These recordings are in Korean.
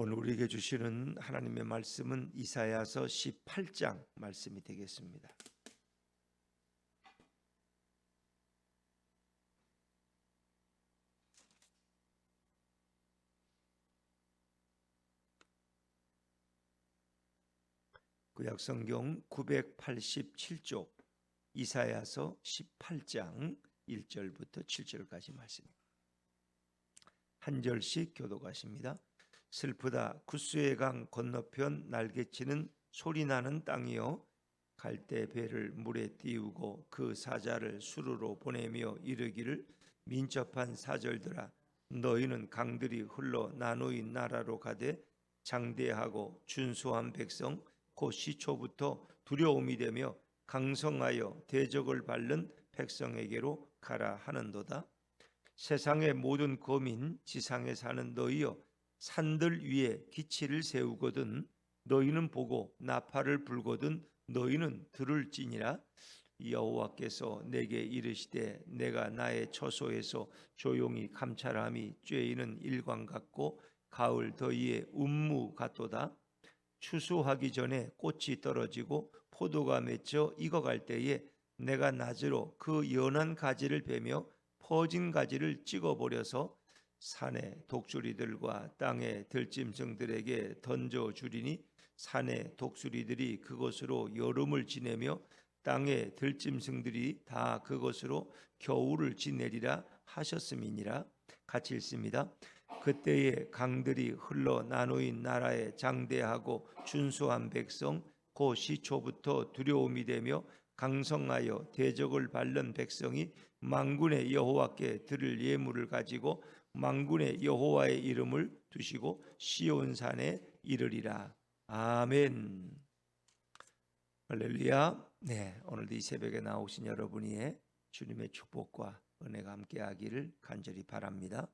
오늘 우리에게 주시는 하나님의 말씀은 이사야서 18장 말씀이 되겠습니다. 구약성경 987쪽 이사야서 18장 1절부터 7절까지 말씀입니다. 한 절씩 교독하십니다. 슬프다 구스의 강 건너편 날개치는 소리나는 땅이여, 갈대 배를 물에 띄우고 그 사자를 수르로 보내며 이르기를, 민첩한 사절들아 너희는 강들이 흘러 나누인 나라로 가되 장대하고 준수한 백성 곧 시초부터 두려움이 되며 강성하여 대적을 밟는 백성에게로 가라 하는도다. 세상의 모든 거민 지상에 사는 너희여, 산들 위에 기치를 세우거든 너희는 보고 나팔을 불거든 너희는 들을지니라. 여호와께서 내게 이르시되, 내가 나의 처소에서 조용히 감찰함이 쬐이는 일광 같고 가을 더위의 운무 같도다. 추수하기 전에 꽃이 떨어지고 포도가 맺혀 익어갈 때에 내가 낫으로 그 연한 가지를 베며 퍼진 가지를 찍어버려서 산의 독수리들과 땅의 들짐승들에게 던져주리니, 산의 독수리들이 그것으로 여름을 지내며 땅의 들짐승들이 다 그것으로 겨울을 지내리라 하셨음이니라. 같이 읽습니다. 그때에 강들이 흘러 나누인 나라에 장대하고 준수한 백성 곧 시초부터 두려움이 되며 강성하여 대적을 밟는 백성이 만군의 여호와께 드릴 예물을 가지고 만군의 여호와의 이름을 두시고 시온산에 이르리라. 아멘. 할렐루야. 네, 오늘도 이 새벽에 나오신 여러분이 주님의 축복과 은혜가 함께하기를 간절히 바랍니다.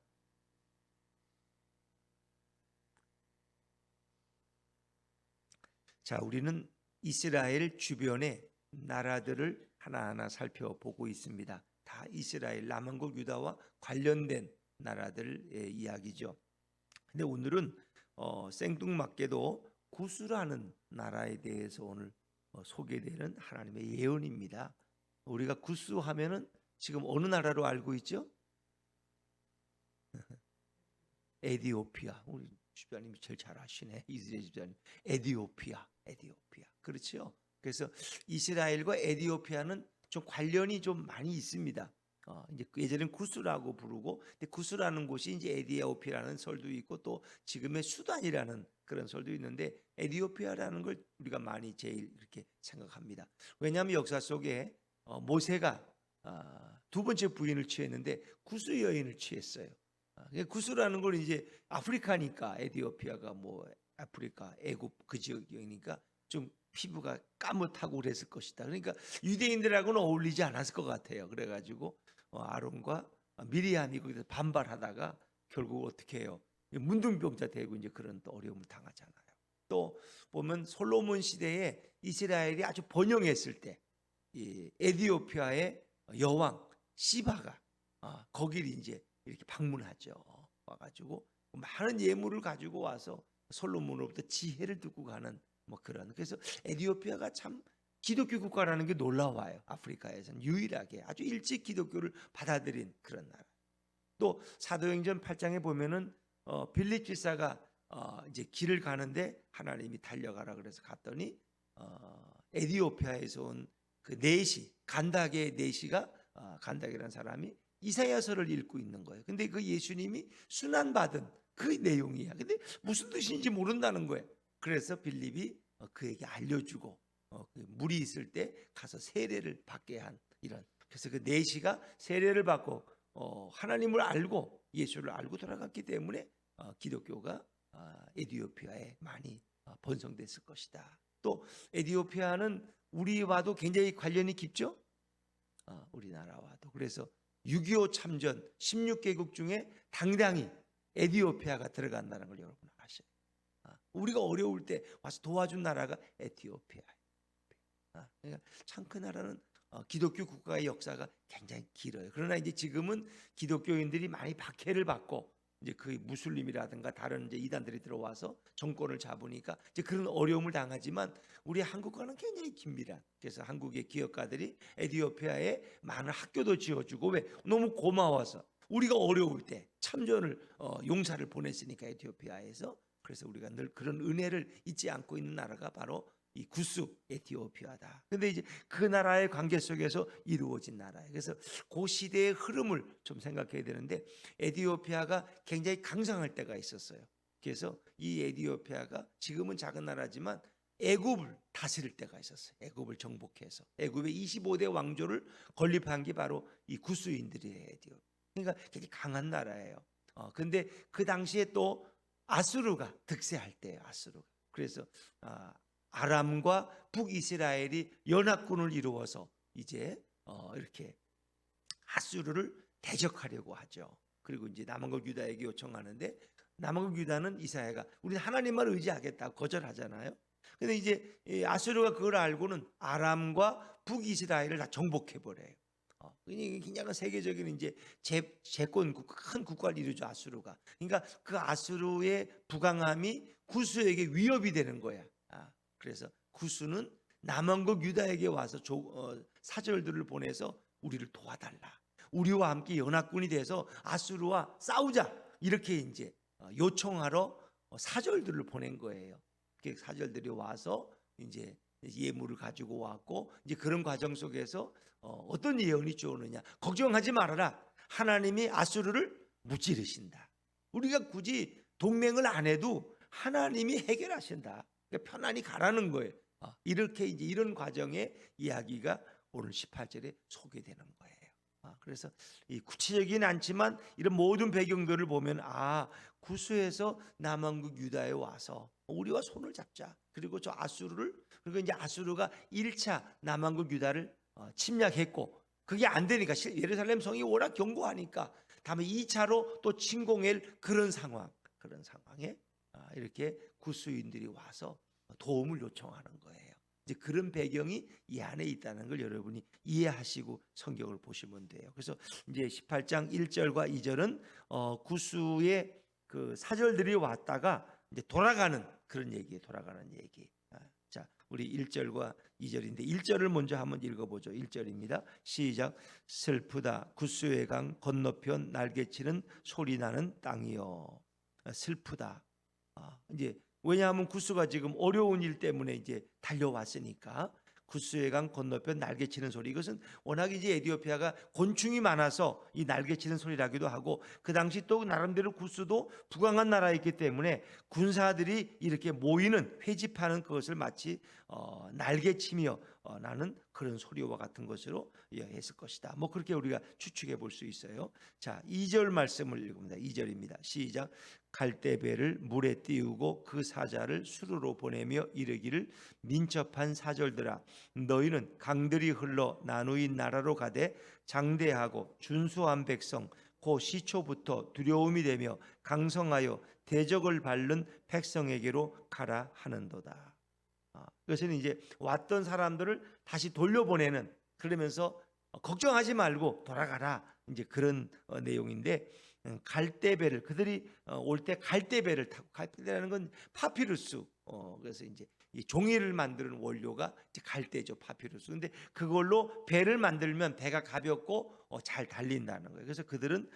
자, 우리는 이스라엘 주변의 나라들을 하나하나 살펴보고 있습니다. 다 이스라엘 남한국 유다와 관련된 나라들의 이야기죠. 근데 오늘은 생뚱맞게도 구스라는 나라에 대해서 오늘 소개되는 하나님의 예언입니다. 우리가 구스 하면은 지금 어느 나라로 알고 있죠? 에디오피아. 우리 집사님이 제일 잘 아시네. 이스라엘 집사님. 에디오피아. 그렇죠? 그래서 이스라엘과 에디오피아는 좀 관련이 좀 많이 있습니다. 이제 예전엔 구스라고 부르고, 근데 구스라는 곳이 이제 에디오피아라는 설도 있고 또 지금의 수단이라는 그런 설도 있는데, 에디오피아라는 걸 우리가 많이 제일 이렇게 생각합니다. 왜냐하면 역사 속에 모세가 두 번째 부인을 취했는데 구스 여인을 취했어요. 구스라는 건 이제 아프리카니까, 에디오피아가 뭐 아프리카 애굽 그 지역이니까 좀 피부가 까뭇하고 그랬을 것이다. 그러니까 유대인들하고는 어울리지 않았을 것 같아요. 그래가지고 아론과 미리암이 거기서 반발하다가 결국 어떻게 해요? 문둥병자 되고 이제 그런 또 어려움을 당하잖아요. 또 보면 솔로몬 시대에 이스라엘이 아주 번영했을 때 이 에디오피아의 여왕 시바가 거기를 이제 이렇게 방문하죠. 와가지고 많은 예물을 가지고 와서 솔로몬으로부터 지혜를 듣고 가는 뭐 그런. 그래서 에디오피아가 참 기독교 국가라는 게 놀라워요. 아프리카에서는 유일하게 아주 일찍 기독교를 받아들인 그런 나라. 또 사도행전 8장에 보면은 빌립 지사가 이제 길을 가는데 하나님이 달려가라 그래서 갔더니 에디오피아에서 온 그 네시, 간다게 네시가 간다게라는 사람이 이사야서를 읽고 있는 거예요. 근데 그 예수님이 순환받은 그 내용이야. 근데 무슨 뜻인지 모른다는 거예요. 그래서 빌립이 그에게 알려주고 물이 있을 때 가서 세례를 받게 한 이런. 그래서 그 네시가 세례를 받고 하나님을 알고 예수를 알고 돌아갔기 때문에 기독교가 에디오피아에 많이 번성됐을 것이다. 또 에디오피아는 우리와도 굉장히 관련이 깊죠. 우리나라와도. 그래서 6.25 참전 16개국 중에 당당히 에디오피아가 들어간다는 걸 여러분 아셔요. 우리가 어려울 때 와서 도와준 나라가 에티오피아예요. 그러니까 참 그 나라는 기독교 국가의 역사가 굉장히 길어요. 그러나 이제 지금은 기독교인들이 많이 박해를 받고 이제 그 무슬림이라든가 다른 이제 이단들이 들어와서 정권을 잡으니까 이제 그런 어려움을 당하지만 우리 한국과는 굉장히 긴밀한, 그래서 한국의 기업가들이 에티오피아에 많은 학교도 지어주고, 왜? 너무 고마워서 우리가 어려울 때 참전을 용사를 보냈으니까 에티오피아에서. 그래서 우리가 늘 그런 은혜를 잊지 않고 있는 나라가 바로 이 구스 에티오피아다. 근데 이제 그 나라의 관계 속에서 이루어진 나라예요. 그래서 그 시대의 흐름을 좀 생각해야 되는데, 에티오피아가 굉장히 강성할 때가 있었어요. 그래서 이 에티오피아가 지금은 작은 나라지만 애굽을 다스릴 때가 있었어요. 애굽을 정복해서 애굽의 25대 왕조를 건립한 게 바로 이 구스인들이에요. 에티오피아. 그러니까 굉장히 강한 나라예요. 근데 그 당시에 또 아수르가 득세할 때예요. 아수르가. 그래서 아람과 북이스라엘이 연합군을 이루어서 이제 이렇게 아수르를 대적하려고 하죠. 그리고 이제 남왕국 유다에게 요청하는데, 남왕국 유다는 이사야가 우리 하나님만 의지하겠다고 거절하잖아요. 근데 이제 아수르가 그걸 알고는 아람과 북이스라엘을 다 정복해 버려요. 굉장히 세계적인 이제 재권 큰 국가를 이루죠, 아수르가. 그러니까 그 아수르의 부강함이 구스에게 위협이 되는 거야. 그래서 구스는 남왕국 유다에게 와서 사절들을 보내서 우리를 도와달라, 우리와 함께 연합군이 돼서 아수르와 싸우자, 이렇게 이제 요청하러 사절들을 보낸 거예요. 그 사절들이 와서 이제 예물을 가지고 왔고, 이제 그런 과정 속에서 어떤 예언이 주어느냐, 걱정하지 말아라, 하나님이 아수르를 무찌르신다, 우리가 굳이 동맹을 안 해도 하나님이 해결하신다, 그러니까 편안히 가라는 거예요. 이렇게 이제 이런 과정의 이야기가 오늘 18절에 소개되는 거예요. 그래서 이 구체적이진 않지만 이런 모든 배경들을 보면 구스에서 남왕국 유다에 와서 우리와 손을 잡자, 그리고 저 아수르를, 그리고 이제 아수르가 1차 남왕국 유다를 침략했고, 그게 안 되니까 예루살렘 성이 워낙 견고하니까 다음에 2차로 또 침공할 그런 상황에 이렇게 구스인들이 와서 도움을 요청하는 거예요. 이제 그런 배경이 이 안에 있다는 걸 여러분이 이해하시고 성경을 보시면 돼요. 그래서 이제 18장 1절과 2절은 구스의 그 사절들이 왔다가 이제 돌아가는 그런 얘기예요. 돌아가는 얘기. 자, 우리 1절과 2절인데 1절을 먼저 한번 읽어보죠. 1절입니다. 시작. 슬프다 구스의 강 건너편 날개치는 소리나는 땅이요. 슬프다. 이제 왜냐하면 구스가 지금 어려운 일 때문에 이제 달려왔으니까. 구스의 강 건너편 날개치는 소리, 이것은 워낙 이제 에티오피아가 곤충이 많아서 이 날개치는 소리라기도 하고, 그 당시 또 나름대로 구스도 부강한 나라였기 때문에 군사들이 이렇게 모이는, 회집하는 그것을 마치 날개치며 나는 그런 소리와 같은 것으로 했을 것이다. 뭐 그렇게 우리가 추측해 볼 수 있어요. 자, 2절 말씀을 읽습니다. 2절입니다. 시작. 갈대배를 물에 띄우고 그 사자를 수루로 보내며 이르기를, 민첩한 사절들아, 너희는 강들이 흘러 나누인 나라로 가되 장대하고 준수한 백성, 고 시초부터 두려움이 되며 강성하여 대적을 밟는 백성에게로 가라 하는도다. 이것은 이제 왔던 사람들을 다시 돌려보내는, 그러면서 걱정하지 말고 돌아가라, 이제 그런 내용인데, 갈대배를, 그들이 올 때 갈대배를 타고, 갈대라는 건 파피루스, 그래서 이제 이 종이를 만드는 원료가 이제 갈대죠, 파피루스. 근데 그걸로 배를 만들면 배가 가볍고 잘 달린다는 거예요. 그래서 그들은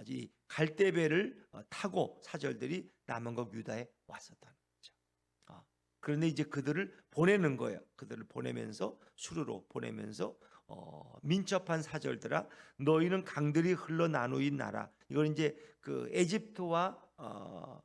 이 갈대배를 타고 사절들이 남왕국 유다에 왔었다는 거죠. 그런데 이제 그들을 보내는 거예요. 그들을 보내면서, 수르로 보내면서 민첩한 사절들아, 너희는 강들이 흘러 나누인 나라. 이건 이제 그 에집트와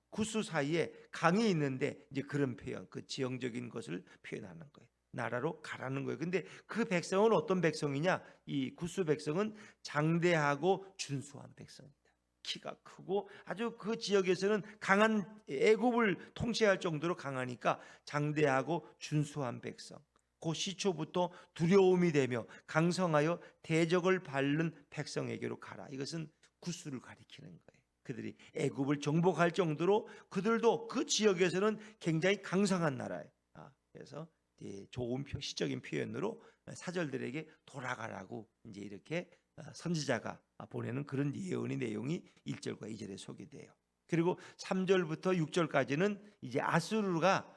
구스 사이에 강이 있는데 이제 그런 표현, 그 지형적인 것을 표현하는 거예요. 나라로 가라는 거예요. 근데 그 백성은 어떤 백성이냐? 이 구스 백성은 장대하고 준수한 백성입니다. 키가 크고 아주 그 지역에서는 강한, 애굽을 통치할 정도로 강하니까 장대하고 준수한 백성, 그 시초부터 두려움이 되며 강성하여 대적을 밟는 백성에게로 가라. 이것은 구스를 가리키는 거예요. 그들이 애굽을 정복할 정도로 그들도 그 지역에서는 굉장히 강성한 나라예요. 그래서 좋은 시적인 표현으로 사절들에게 돌아가라고 이제 이렇게 선지자가 보내는 그런 예언의 내용이 1절과 2절에 소개돼요. 그리고 3절부터 6절까지는 이제 아수르가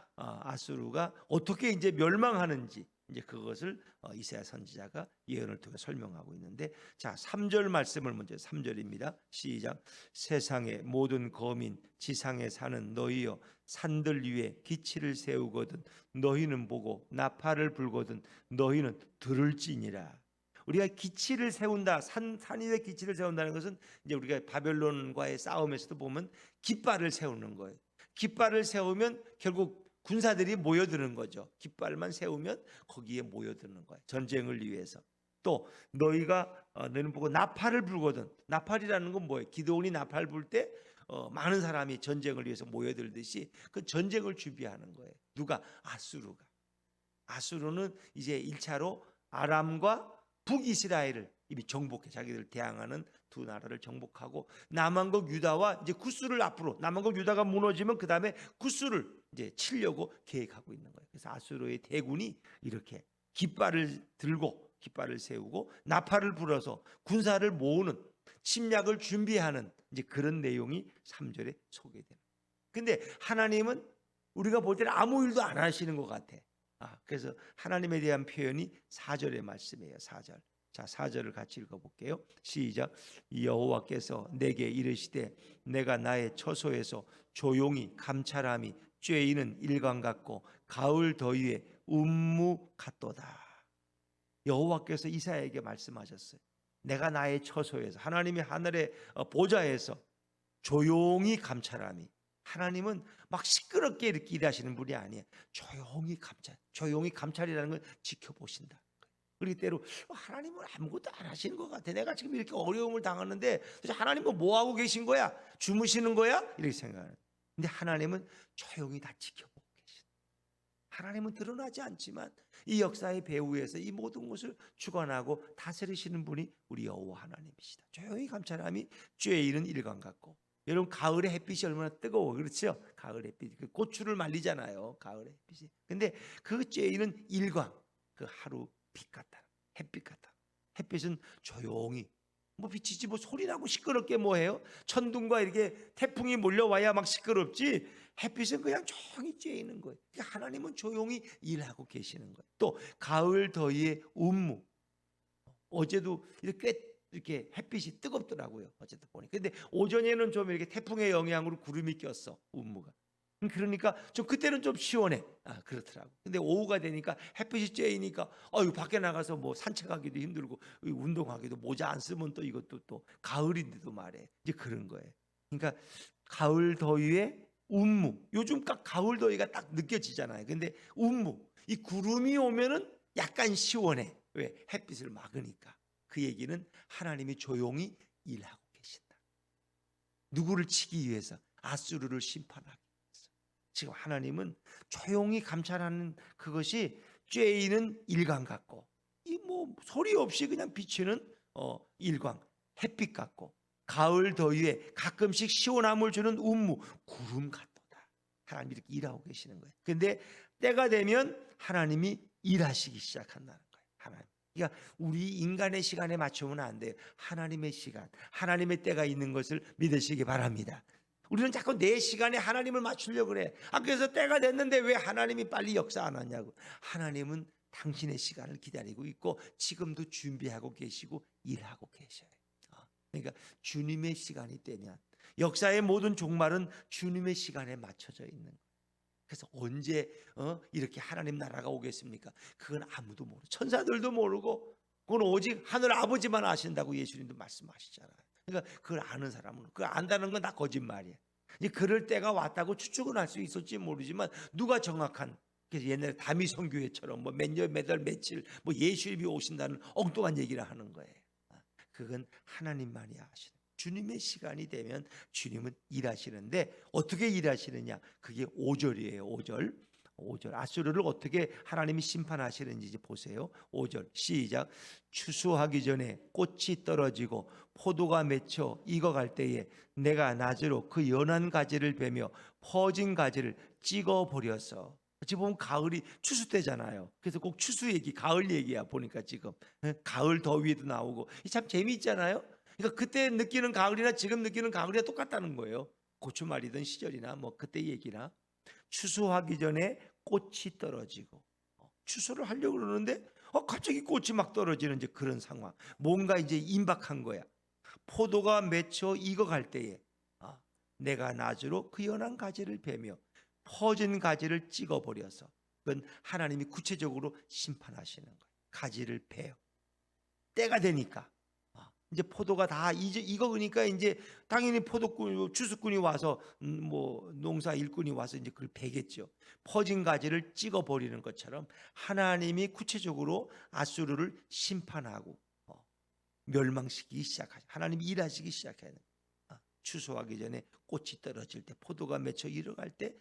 어떻게 이제 멸망하는지 이제 그것을 이사야 선지자가 예언을 통해 설명하고 있는데, 자, 3절 말씀을 먼저, 3절입니다. 시작. 세상의 모든 거민, 지상에 사는 너희여, 산들 위에 기치를 세우거든 너희는 보고 나팔을 불거든 너희는 들을지니라. 우리가 기치를 세운다, 산 위에 기치를 세운다는 것은 이제 우리가 바벨론과의 싸움에서도 보면 깃발을 세우는 거예요. 깃발을 세우면 결국 군사들이 모여드는 거죠. 깃발만 세우면 거기에 모여드는 거예요. 전쟁을 위해서. 또 너희는 보고 나팔을 불거든. 나팔이라는 건 뭐예요? 기드온이 나팔 불 때 많은 사람이 전쟁을 위해서 모여들듯이 그 전쟁을 준비하는 거예요. 누가? 아수르가. 아수르는 이제 1차로 아람과 북이스라엘을 이미 정복해, 자기들 대항하는 두 나라를 정복하고 남왕국 유다와 이제 구스를 앞으로, 남왕국 유다가 무너지면 그 다음에 구스를 이제 치려고 계획하고 있는 거예요. 그래서 아수르의 대군이 이렇게 깃발을 들고 깃발을 세우고 나팔을 불어서 군사를 모으는, 침략을 준비하는 이제 그런 내용이 3절에 소개되는. 근데 하나님은 우리가 볼 때는 아무 일도 안 하시는 것 같아. 그래서 하나님에 대한 표현이 4절의 말씀이에요. 4절. 자, 4절을 같이 읽어볼게요. 시작. 여호와께서 내게 이르시되 내가 나의 처소에서 조용히 감찰함이 쬐이는 일광 같고 가을 더위에 운무 같도다. 여호와께서 이사야에게 말씀하셨어요. 내가 나의 처소에서, 하나님이 하늘의 보좌에서 조용히 감찰함이, 하나님은 막 시끄럽게 이렇게 일하시는 분이 아니에요. 조용히 감찰이라는 걸 지켜보신다. 그리고 때로 하나님은 아무것도 안 하시는 것 같아. 내가 지금 이렇게 어려움을 당하는데 하나님은 뭐 하고 계신 거야? 주무시는 거야? 이렇게 생각하는. 근데 하나님은 조용히 다 지켜보고 계신다. 하나님은 드러나지 않지만 이 역사의 배후에서 이 모든 것을 주관하고 다스리시는 분이 우리 여호와 하나님이시다. 조용히 감찰함이 쬐이는 일광 같고, 여러분 가을에 햇빛이 얼마나 뜨거워, 그렇죠? 가을 햇빛, 그 고추를 말리잖아요. 가을에 햇빛이. 근데 그 쬐이는 일광, 그 하루 빛 같다, 햇빛 같다. 햇빛은 조용히 뭐 비치지, 뭐 소리 나고 시끄럽게 뭐 해요? 천둥과 이렇게 태풍이 몰려와야 막 시끄럽지. 햇빛은 그냥 조용히 쬐 있는 거예요. 그러니까 하나님은 조용히 일하고 계시는 거예요. 또 가을 더위에 운무. 어제도 이렇게 햇빛이 뜨겁더라고요. 어제도 보니. 근데 오전에는 좀 이렇게 태풍의 영향으로 구름이 꼈어, 운무가. 그러니까 좀 그때는 좀 시원해. 그렇더라고. 근데 오후가 되니까 햇빛이 쬐이니까 밖에 나가서 뭐 산책하기도 힘들고 운동하기도, 모자 안 쓰면 또 이것도 또 가을인데도 말해. 이제 그런 거예요. 그러니까 가을 더위에 운무. 요즘 딱 가을 더위가 딱 느껴지잖아요. 근데 운무. 이 구름이 오면은 약간 시원해. 왜? 햇빛을 막으니까. 그 얘기는 하나님이 조용히 일하고 계신다. 누구를 치기 위해서? 아수르를 심판하기. 지금 하나님은 조용히 감찰하는 그것이 쬐이는 일광 같고, 이 뭐 소리 없이 그냥 비치는 일광, 햇빛 같고, 가을 더위에 가끔씩 시원함을 주는 운무, 구름 같도다. 하나님이 이렇게 일하고 계시는 거예요. 근데 때가 되면 하나님이 일하시기 시작한다는 거예요. 하나님. 그러니까 우리 인간의 시간에 맞추면 안 돼요. 하나님의 시간, 하나님의 때가 있는 것을 믿으시기 바랍니다. 우리는 자꾸 내 시간에 하나님을 맞추려고 그래. 그래서 때가 됐는데 왜 하나님이 빨리 역사 안 하냐고. 하나님은 당신의 시간을 기다리고 있고 지금도 준비하고 계시고 일하고 계셔요. 그러니까 주님의 시간이 되면, 역사의 모든 종말은 주님의 시간에 맞춰져 있는 거예요. 그래서 언제 이렇게 하나님 나라가 오겠습니까? 그건 아무도 모르고, 천사들도 모르고, 그건 오직 하늘 아버지만 아신다고 예수님도 말씀하시잖아요. 그러니까 그걸 아는 사람은, 그걸 안다는 건 다 거짓말이야. 이제 그럴 때가 왔다고 추측은 할 수 있을지 모르지만, 누가 정확한, 그래서 옛날에 다미성교회처럼 뭐 몇 년, 몇 달, 며칠 뭐 예수님이 오신다는 엉뚱한 얘기를 하는 거예요. 그건 하나님만이 아시는. 주님의 시간이 되면 주님은 일하시는데 어떻게 일하시느냐? 그게 5절이에요. 5절. 아수르를 어떻게 하나님이 심판하시는지 이제 보세요. 5절 시작. 추수하기 전에 꽃이 떨어지고 포도가 맺혀 익어갈 때에 내가 낮으로 그 연한 가지를 베며 퍼진 가지를 찍어버렸어. 지금 보면 가을이 추수 때잖아요. 그래서 꼭 추수 얘기, 가을 얘기야. 보니까 지금 가을 더위에도 나오고 참 재미있잖아요. 그러니까 그때 느끼는 가을이나 지금 느끼는 가을이나 똑같다는 거예요. 고추 말이던 시절이나 뭐 그때 얘기나 추수하기 전에 꽃이 떨어지고 추수를 하려고 그러는데 갑자기 꽃이 막 떨어지는 이제 그런 상황. 뭔가 이제 임박한 거야. 포도가 맺혀 익어갈 때에 내가 낫으로 그 연한 가지를 베며 퍼진 가지를 찍어버려서, 그건 하나님이 구체적으로 심판하시는 거예요. 가지를 베요. 때가 되니까 이제 포도가 다 이제 익어니까 이제 당연히 포도꾼 추수꾼이 와서 뭐 농사 일꾼이 와서 이제 그걸 베겠죠. 퍼진 가지를 찍어 버리는 것처럼 하나님이 구체적으로 아수르를 심판하고 멸망시키기 시작하죠. 하나님이 일하시기 시작해요. 추수하기 전에 꽃이 떨어질 때, 포도가 맺혀 익어갈 때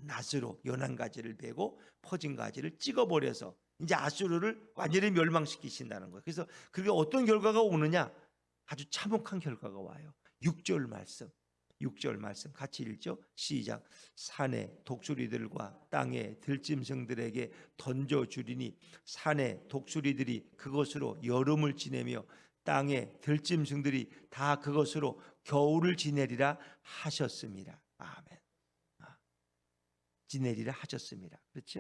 낫으로 연한 가지를 베고 퍼진 가지를 찍어 버려서 이제 아수르를 완전히 멸망시키신다는 거예요. 그래서 그게 어떤 결과가 오느냐? 아주 참혹한 결과가 와요. 6절 말씀 같이 읽죠. 시작. 산의 독수리들과 땅의 들짐승들에게 던져주리니 산의 독수리들이 그것으로 여름을 지내며 땅의 들짐승들이 다 그것으로 겨울을 지내리라 하셨습니다. 아멘. 지내리라 하셨습니다. 그렇죠?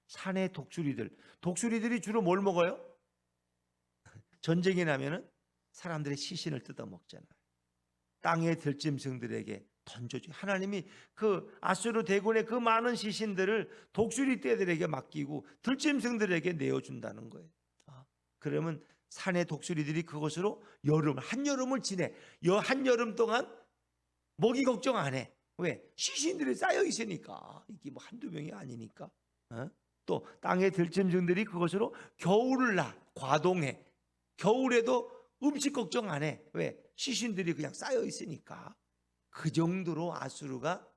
산의 독수리들이 주로 뭘 먹어요? 전쟁이 나면은 사람들의 시신을 뜯어 먹잖아요. 땅의 들짐승들에게 던져주. 하나님이 그 아수르 대군의 그 많은 시신들을 독수리 떼들에게 맡기고 들짐승들에게 내어준다는 거예요. 그러면 산의 독수리들이 그것으로 한여름을 지내. 한여름 동안 먹이 걱정 안 해. 왜? 시신들이 쌓여 있으니까. 이게 뭐 한두 명이 아니니까. 또 땅의 들짐승들이 그것으로 겨울을 과동해. 겨울에도 음식 걱정 안 해. 왜? 시신들이 그냥 쌓여 있으니까. 그 정도로 아수르가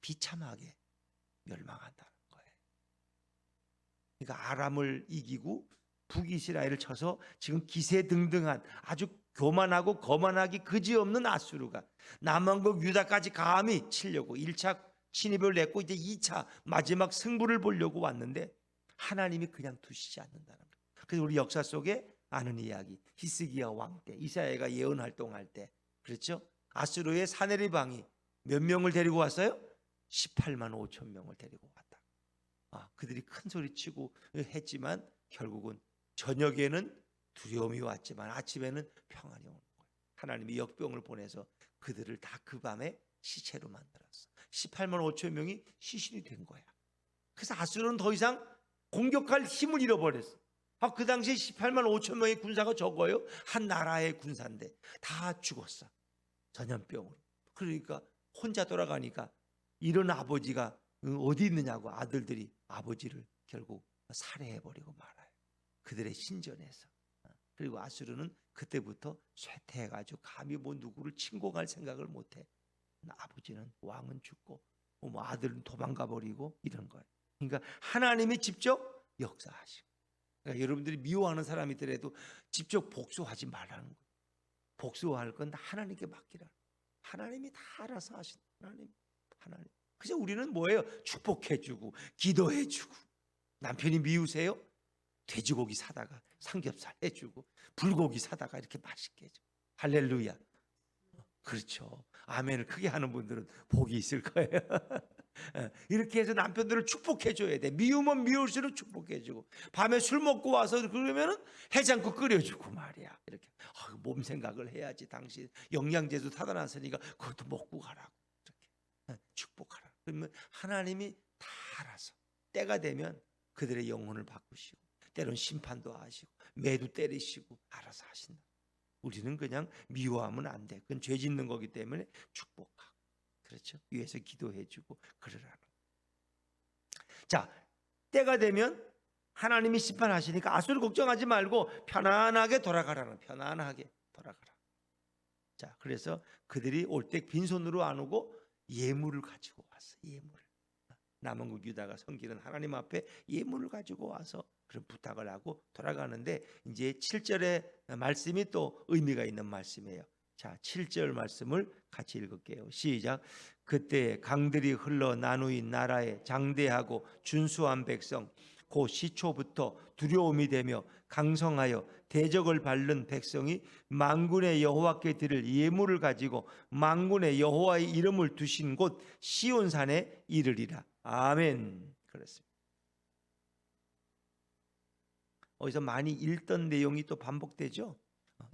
비참하게 멸망한다는 거예요. 그러니까 아람을 이기고 북이스라엘을 쳐서 지금 기세등등한 아주 교만하고 거만하기 그지없는 아수르가 남왕국 유다까지 감히 치려고 1차 침입을 냈고 이제 2차 마지막 승부를 보려고 왔는데 하나님이 그냥 두시지 않는다는 거예요. 그래서 우리 역사 속에 아는 이야기, 히스기야 왕 때, 이사야가 예언 활동할 때, 그렇죠? 아수르의 사네립 왕이 몇 명을 데리고 왔어요? 18만 5천 명을 데리고 왔다. 그들이 큰 소리치고 했지만 결국은 저녁에는 두려움이 왔지만 아침에는 평안이 오는 거예요. 하나님이 역병을 보내서 그들을 다 그 밤에 시체로 만들었어. 18만 5천 명이 시신이 된 거야. 그래서 아수르는 더 이상 공격할 힘을 잃어버렸어. 그 당시에 18만 5천 명의 군사가 적어요. 한 나라의 군사인데 다 죽었어. 전염병으로. 그러니까 혼자 돌아가니까 이런 아버지가 어디 있느냐고 아들들이 아버지를 결국 살해해버리고 말아요. 그들의 신전에서. 그리고 아수르는 그때부터 쇠퇴해가지고 감히 뭐 누구를 침공할 생각을 못해. 아버지는 왕은 죽고 뭐 아들은 도망가버리고 이런 거예요. 그러니까 하나님이 직접 역사하시고, 그러니까 여러분들이 미워하는 사람이더라도 직접 복수하지 말라는 거예요. 복수할 건 하나님께 맡기라는 거예요. 하나님이 다 알아서 하신다. 하나님. 그래서 우리는 뭐예요? 축복해주고 기도해주고. 남편이 미우세요? 돼지고기 사다가 삼겹살 해주고 불고기 사다가 이렇게 맛있게 해줘. 할렐루야. 그렇죠. 아멘을 크게 하는 분들은 복이 있을 거예요. 이렇게 해서 남편들을 축복해줘야 돼. 미우면 미울수록 축복해주고, 밤에 술 먹고 와서 그러면은 해장국 끓여주고 말이야. 이렇게 몸 생각을 해야지. 당신 영양제도 타다 놨으니까 그것도 먹고 가라고. 이렇게 축복하라. 그러면 하나님이 다 알아서 때가 되면 그들의 영혼을 바꾸시고, 때론 심판도 하시고 매도 때리시고 알아서 하신다. 우리는 그냥 미워하면 안 돼. 그건 죄 짓는 거기 때문에 축복하고, 그렇죠? 위에서 기도해주고 그러라는. 자, 때가 되면 하나님이 심판하시니까 아수르 걱정하지 말고 편안하게 돌아가라는. 편안하게 돌아가라. 자, 그래서 그들이 올 때 빈손으로 안 오고 예물을 가지고 왔어. 예물. 남은국 유다가 섬기는 하나님 앞에 예물을 가지고 와서 그런 부탁을 하고 돌아가는데, 이제 7절의 말씀이 또 의미가 있는 말씀이에요. 자, 7절 말씀을 같이 읽을게요. 시작. 그때 강들이 흘러 나누인 나라에 장대하고 준수한 백성 곧 시초부터 두려움이 되며 강성하여 대적을 밟는 백성이 만군의 여호와께 드릴 예물을 가지고 만군의 여호와의 이름을 두신 곳 시온산에 이르리라. 아멘. 그렇습니다. 어디서 많이 읽던 내용이 또 반복되죠.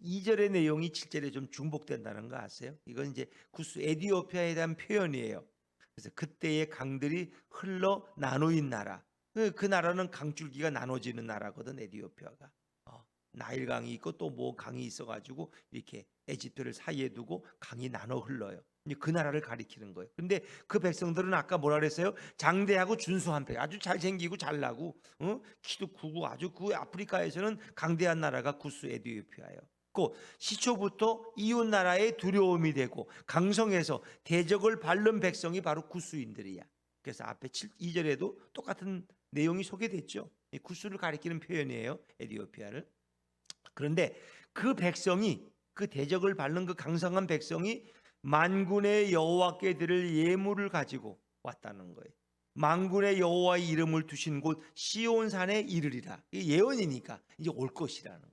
2절의 내용이 7절에 좀 중복된다는 거 아세요? 이건 이제 구스 에디오피아에 대한 표현이에요. 그래서 그때의 강들이 흘러 나누인 나라. 그 나라는 강줄기가 나눠지는 나라거든. 에디오피아가. 나일강이 있고 또 뭐 강이 있어가지고 이렇게 에집트를 사이에 두고 강이 나눠 흘러요. 그 나라를 가리키는 거예요. 근데 그 백성들은 아까 뭐라 그랬어요? 장대하고 준수한 백, 아주 잘생기고 잘나고 키도 크고 아주 그 아프리카에서는 강대한 나라가 구스 에디오피아예요. 그 시초부터 이웃 나라의 두려움이 되고 강성해서 대적을 밟는 백성이 바로 구스인들이야. 그래서 앞에 2절에도 똑같은 내용이 소개됐죠. 구스를 가리키는 표현이에요. 에디오피아를. 그런데 그 백성이, 그 대적을 밟는 그 강성한 백성이 만군의 여호와께 드릴 예물을 가지고 왔다는 거예요. 만군의 여호와의 이름을 두신 곳 시온산에 이르리라. 이게 예언이니까 이제 올 것이라는 거예요.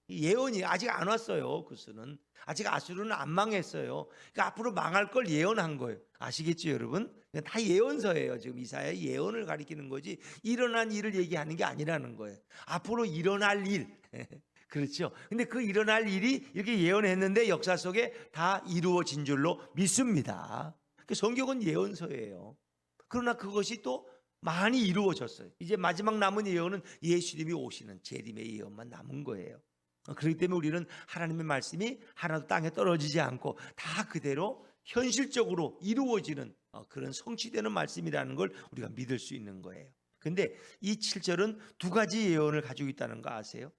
예언이 아직 안 왔어요. 구스는 아직 아수르는 안 망했어요. 그러니까 앞으로 망할 걸 예언한 거예요. 아시겠죠, 여러분? 다 예언서예요. 지금 이사야 예언을 가리키는 거지 일어난 일을 얘기하는 게 아니라는 거예요. 앞으로 일어날 일. 그렇죠. 근데 그 일어날 일이 이렇게 예언했는데 역사 속에 다 이루어진 줄로 믿습니다. 성경은 예언서예요. 그러나 그것이 또 많이 이루어졌어요. 이제 마지막 남은 예언은 예수님이 오시는 재림의 예언만 남은 거예요. 그렇기 때문에 우리는 하나님의 말씀이 하나도 땅에 떨어지지 않고 다 그대로 현실적으로 이루어지는 그런 성취되는 말씀이라는 걸 우리가 믿을 수 있는 거예요. 근데 이 7절은 두 가지 예언을 가지고 있다는 거 아세요?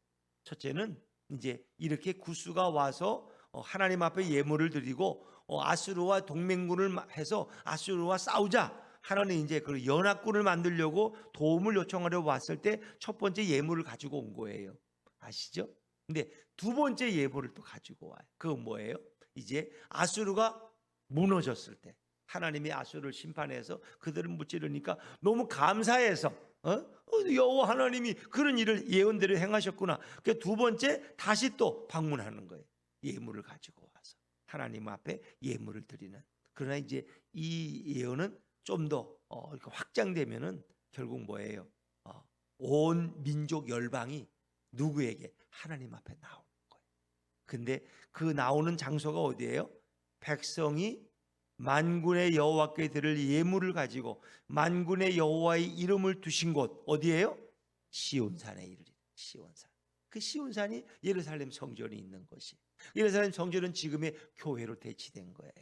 첫째는 이제 이렇게 구스가 와서 하나님 앞에 예물을 드리고 아수르와 동맹군을 해서 아수르와 싸우자. 하나님 이제 그 연합군을 만들려고 도움을 요청하려 왔을 때 첫 번째 예물을 가지고 온 거예요. 아시죠? 근데 두 번째 예물을 또 가지고 와요. 그건 뭐예요? 이제 아수르가 무너졌을 때 하나님이 아수르를 심판해서 그들을 무찌르니까 너무 감사해서 여호와 하나님이 그런 일을 예언대로 행하셨구나. 그 두 번째 다시 또 방문하는 거예요. 예물을 가지고 와서 하나님 앞에 예물을 드리는. 그러나 이제 이 예언은 좀 더 확장되면은 결국 뭐예요? 온 민족 열방이 누구에게? 하나님 앞에 나오는 거예요. 근데 그 나오는 장소가 어디예요? 백성이 만군의 여호와께 드릴 예물을 가지고 만군의 여호와의 이름을 두신 곳 어디예요? 시온산에 이르리라. 시온산. 그 시온산이 예루살렘 성전이 있는 곳이. 예루살렘 성전은 지금의 교회로 대치된 거예요.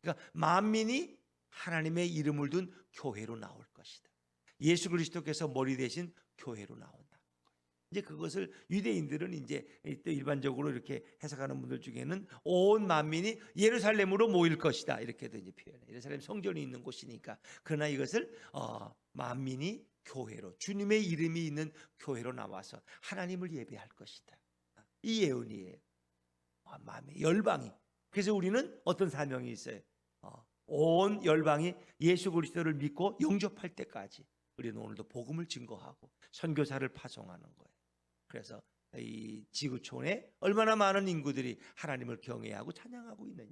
그러니까 만민이 하나님의 이름을 둔 교회로 나올 것이다. 예수 그리스도께서 머리 대신 교회로 나온다. 이제 그것을 유대인들은 이제 일반적으로 이렇게 해석하는 분들 중에는 온 만민이 예루살렘으로 모일 것이다 이렇게도 이제 표현해. 예루살렘 성전이 있는 곳이니까. 그러나 이것을 만민이 교회로 주님의 이름이 있는 교회로 나와서 하나님을 예배할 것이다. 이 예언이에요. 마음의 열방이. 그래서 우리는 어떤 사명이 있어요? 온 열방이 예수 그리스도를 믿고 영접할 때까지 우리는 오늘도 복음을 증거하고 선교사를 파송하는 거예요. 그래서 이 지구촌에 얼마나 많은 인구들이 하나님을 경외하고 찬양하고 있느냐.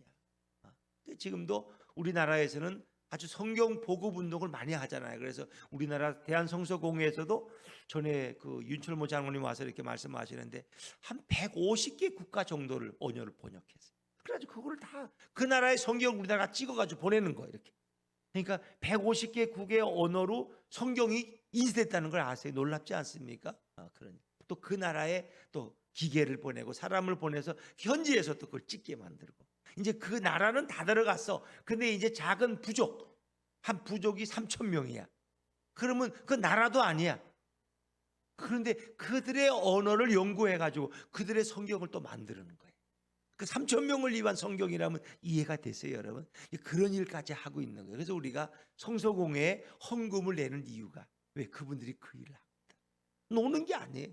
지금도 우리나라에서는 아주 성경 보급 운동을 많이 하잖아요. 그래서 우리나라 대한성서공회에서도 전에 그 윤철모 장로님 와서 이렇게 말씀하시는데 한 150개 국가 정도를 언어를 번역했어요. 그래가지고 그거를 다 그 나라의 성경을 우리나라가 찍어가지고 보내는 거예요. 이렇게. 그러니까 150개 국의 언어로 성경이 인쇄됐다는 걸 아세요? 놀랍지 않습니까? 그러니까. 또 그 나라에 또 기계를 보내고 사람을 보내서 현지에서 또 그걸 찍게 만들고 이제 그 나라는 다 들어갔어. 근데 이제 작은 부족 한 부족이 3,000명이야. 그러면 그 나라도 아니야. 그런데 그들의 언어를 연구해 가지고 그들의 성경을 또 만드는 거예요. 그 3,000명을 위한 성경이라면 이해가 됐어요, 여러분? 그런 일까지 하고 있는 거예요. 그래서 우리가 성서공회에 헌금을 내는 이유가 왜? 그분들이 그 일을 합니다. 노는 게 아니에요.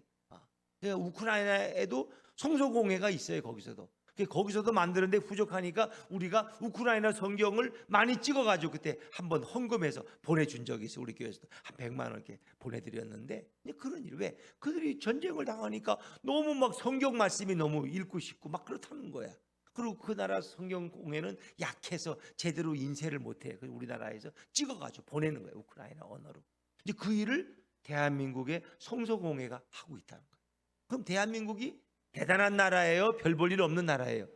우크라이나에도 성서공회가 있어요. 거기서도 거기서도 만드는데 부족하니까 우리가 우크라이나 성경을 많이 찍어가지고 그때 한번 헌금해서 보내준 적이 있어요. 우리 교회에서도 한 100만 원 이렇게 보내드렸는데, 그런 일, 왜? 그들이 전쟁을 당하니까 너무 막 성경 말씀이 너무 읽고 싶고 막 그렇다는 거야. 그리고 그 나라 성경 공예는 약해서 제대로 인쇄를 못해. 우리나라에서 찍어가지고 보내는 거예요. 우크라이나 언어로. 이제 그 일을 대한민국의 성서공회가 하고 있다는 거예요. 그럼 대한민국이 대단한 나라예요? 별 볼 일 없는 나라예요?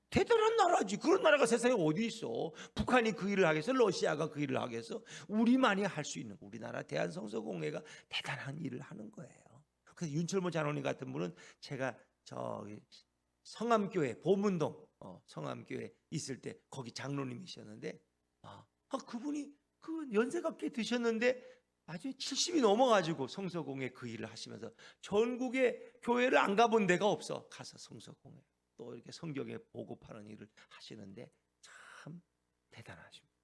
대단한 나라지. 그런 나라가 세상에 어디 있어? 북한이 그 일을 하겠어? 러시아가 그 일을 하겠어? 우리만이 할 수 있는, 우리나라 대한성서공회가 대단한 일을 하는 거예요. 그래서 윤철모 장로님 같은 분은 제가 저기 성암교회 보문동 성암교회 있을 때 거기 장로님이셨는데, 그분이 그 연세가 꽤 드셨는데 아주 70이 넘어가지고 성서공회 그 일을 하시면서 전국에 교회를 안 가본 데가 없어. 가서 성서공회 또 이렇게 성경에 보급하는 일을 하시는데 참 대단하십니다.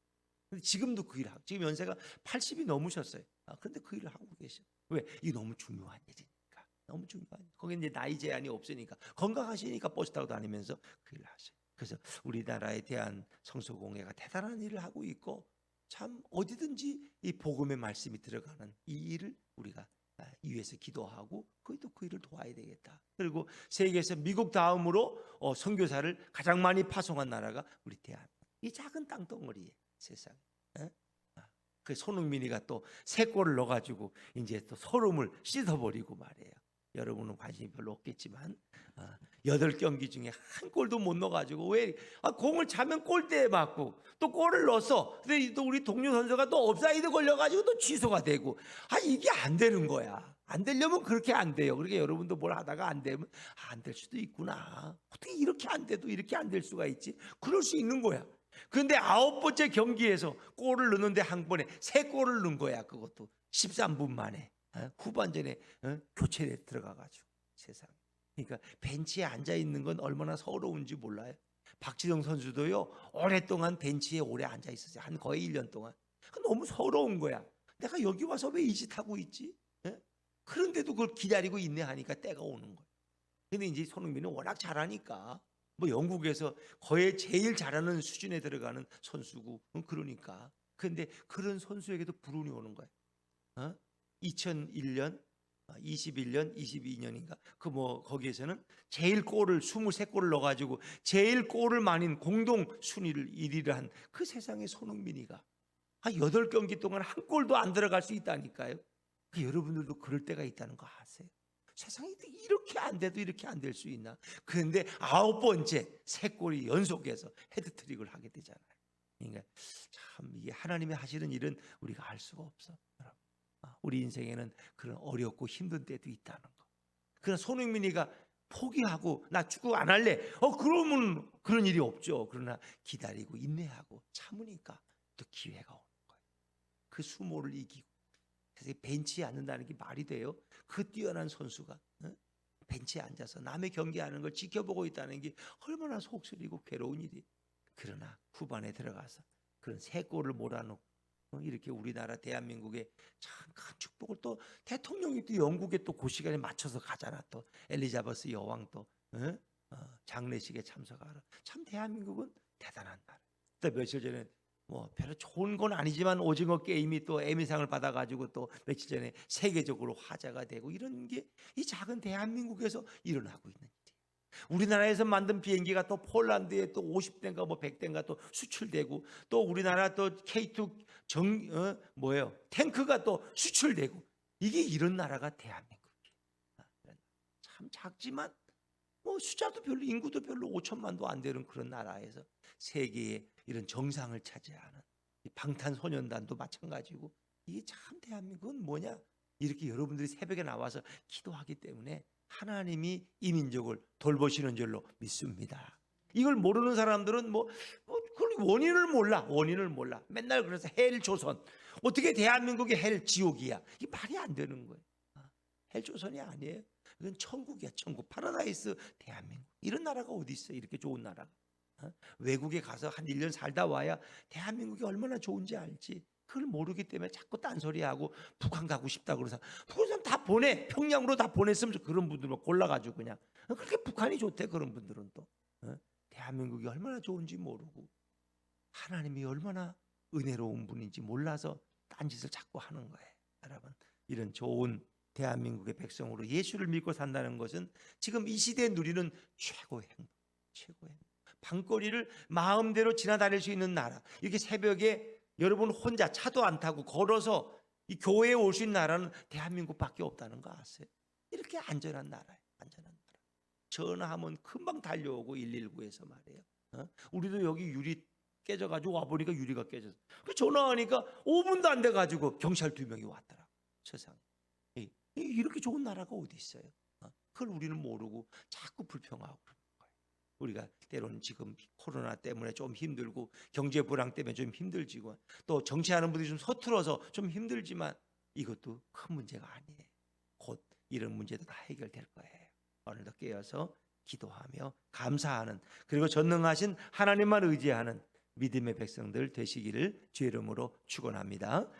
근데 지금도 그 일을 하고, 지금 연세가 80이 넘으셨어요. 그런데 그 일을 하고 계셔. 왜? 이게 너무 중요한 일이니까. 너무 중요한. 거기 이제 나이 제한이 없으니까, 건강하시니까 버스 타고 다니면서 그 일을 하셔요. 그래서 우리나라에 대한 성서공회가 대단한 일을 하고 있고, 참 어디든지 이 복음의 말씀이 들어가는 이 일을 우리가 이 위해서 기도하고 그것도 그 일을 도와야 되겠다. 그리고 세계에서 미국 다음으로 선교사를 가장 많이 파송한 나라가 우리 대한민국. 이 작은 땅덩어리에 세상에. 그 손흥민이가 또 3골을 넣어가지고 이제 또 소름을 씻어버리고 말이에요. 여러분은 관심이 별로 없겠지만 8경기 중에 한 골도 못 넣어가지고, 왜? 공을 차면 골대에 맞고 또 골을 넣었어. 근데 또 우리 동료 선수가 또 옵사이드 걸려가지고 또 취소가 되고, 이게 안 되는 거야. 안 되려면 그렇게 안 돼요. 그러니까 여러분도 뭘 하다가 안 되면 안 될 수도 있구나. 어떻게 이렇게 안 돼도 이렇게 안 될 수가 있지? 그럴 수 있는 거야. 그런데 9번째 경기에서 골을 넣는데 한 번에 3골을 넣은 거야. 그것도 13분 만에. 후반전에 교체에 들어가가지고. 세상. 그러니까 벤치에 앉아 있는 건 얼마나 서러운지 몰라요. 박지성 선수도요, 오랫동안 벤치에 오래 앉아 있었어요. 한 거의 1년 동안. 너무 서러운 거야. 내가 여기 와서 왜 이 짓 하고 있지? 그런데도 그걸 기다리고 있네 하니까 때가 오는 거야. 근데 이제 손흥민은 워낙 잘하니까, 뭐 영국에서 거의 제일 잘하는 수준에 들어가는 선수고, 그러니까. 근데 그런 선수에게도 불운이 오는 거야. 2001년, 21년, 22년인가 거기에서는 제일 골을 23골을 넣어가지고 제일 골을 많이 공동 순위를 1위를 한 그 세상의 손흥민이가 8경기 동안 한 골도 안 들어갈 수 있다니까요. 여러분들도 그럴 때가 있다는 거 아세요? 세상이 이렇게 안 돼도 이렇게 안 될 수 있나? 그런데 9번째 3골이 연속해서 헤드트릭을 하게 되잖아요. 그러니까 참 이게 하나님이 하시는 일은 우리가 알 수가 없어. 우리 인생에는 그런 어렵고 힘든 때도 있다는 거. 그러나 손흥민이가 포기하고 나 축구 안 할래. 그러면 그런 일이 없죠. 그러나 기다리고 인내하고 참으니까 또 기회가 오는 거예요. 그 수모를 이기고. 그래서 벤치에 앉는다는 게 말이 돼요? 그 뛰어난 선수가 벤치에 앉아서 남의 경기하는 걸 지켜보고 있다는 게 얼마나 속쓰리고 괴로운 일이. 그러나 후반에 들어가서 그런 3골을 몰아넣고 이렇게 우리나라 대한민국에 참 큰 축복을, 또 대통령이 또 영국에 또 그 시간에 맞춰서 가잖아. 또 엘리자베스 여왕 또 장례식에 참석하러. 참 대한민국은 대단한 나라. 또 며칠 전에 뭐 별로 좋은 건 아니지만 오징어 게임이 또 에미상을 받아가지고 또 며칠 전에 세계적으로 화제가 되고, 이런 게 이 작은 대한민국에서 일어나고 있는 일이에요. 우리나라에서 만든 비행기가 또 폴란드에 또 50대인가 뭐 100대인가 또 수출되고, 또 우리나라 또 K2 탱크가 또 수출되고, 이게 이런 나라가 대한민국이에요. 참 작지만 뭐 숫자도 별로, 인구도 별로 5천만도 안 되는 그런 나라에서 세계의 이런 정상을 차지하는 방탄소년단도 마찬가지고, 이게 참 대한민국은 뭐냐? 이렇게 여러분들이 새벽에 나와서 기도하기 때문에 하나님이 이 민족을 돌보시는 줄로 믿습니다. 이걸 모르는 사람들은 그걸 원인을 몰라. 맨날 그래서 헬 조선, 어떻게 대한민국이 헬 지옥이야? 이게 말이 안 되는 거예요. 헬 조선이 아니에요. 이건 천국이야, 천국. 파라다이스 대한민국. 이런 나라가 어디 있어? 이렇게 좋은 나라가. 외국에 가서 한 1년 살다 와야 대한민국이 얼마나 좋은지 알지. 그걸 모르기 때문에 자꾸 딴소리하고 북한 가고 싶다고 그러서 그런 사람 다 보내. 평양으로 다 보냈으면 그런 분들만 골라가지고 그냥 그렇게 북한이 좋대. 그런 분들은 또 대한민국이 얼마나 좋은지 모르고 하나님이 얼마나 은혜로운 분인지 몰라서 딴짓을 자꾸 하는 거예요. 여러분, 이런 좋은 대한민국의 백성으로 예수를 믿고 산다는 것은 지금 이 시대에 누리는 최고의 행복, 최고의 행복. 밤거리를 마음대로 지나다닐 수 있는 나라. 이렇게 새벽에 여러분 혼자 차도 안 타고 걸어서 이 교회에 올 수 있는 나라는 대한민국밖에 없다는 거 아세요? 이렇게 안전한 나라예요. 안전한 나라. 전화하면 금방 달려오고 119에서 말이에요. 우리도 여기 유리 깨져가지고 와보니까 유리가 깨졌어. 전화하니까 5분도 안 돼가지고 경찰 2명이 왔더라. 세상에. 이렇게 좋은 나라가 어디 있어요? 그걸 우리는 모르고 자꾸 불평하고 그러는 거예요. 우리가 때로는 지금 코로나 때문에 좀 힘들고 경제 불황 때문에 좀 힘들지만 또 정치하는 분들이 좀 서툴어서 좀 힘들지만 이것도 큰 문제가 아니에요. 곧 이런 문제도 다 해결될 거예요. 오늘도 깨어서 기도하며 감사하는, 그리고 전능하신 하나님만 의지하는 믿음의 백성들 되시기를 주의 이름으로 축원합니다.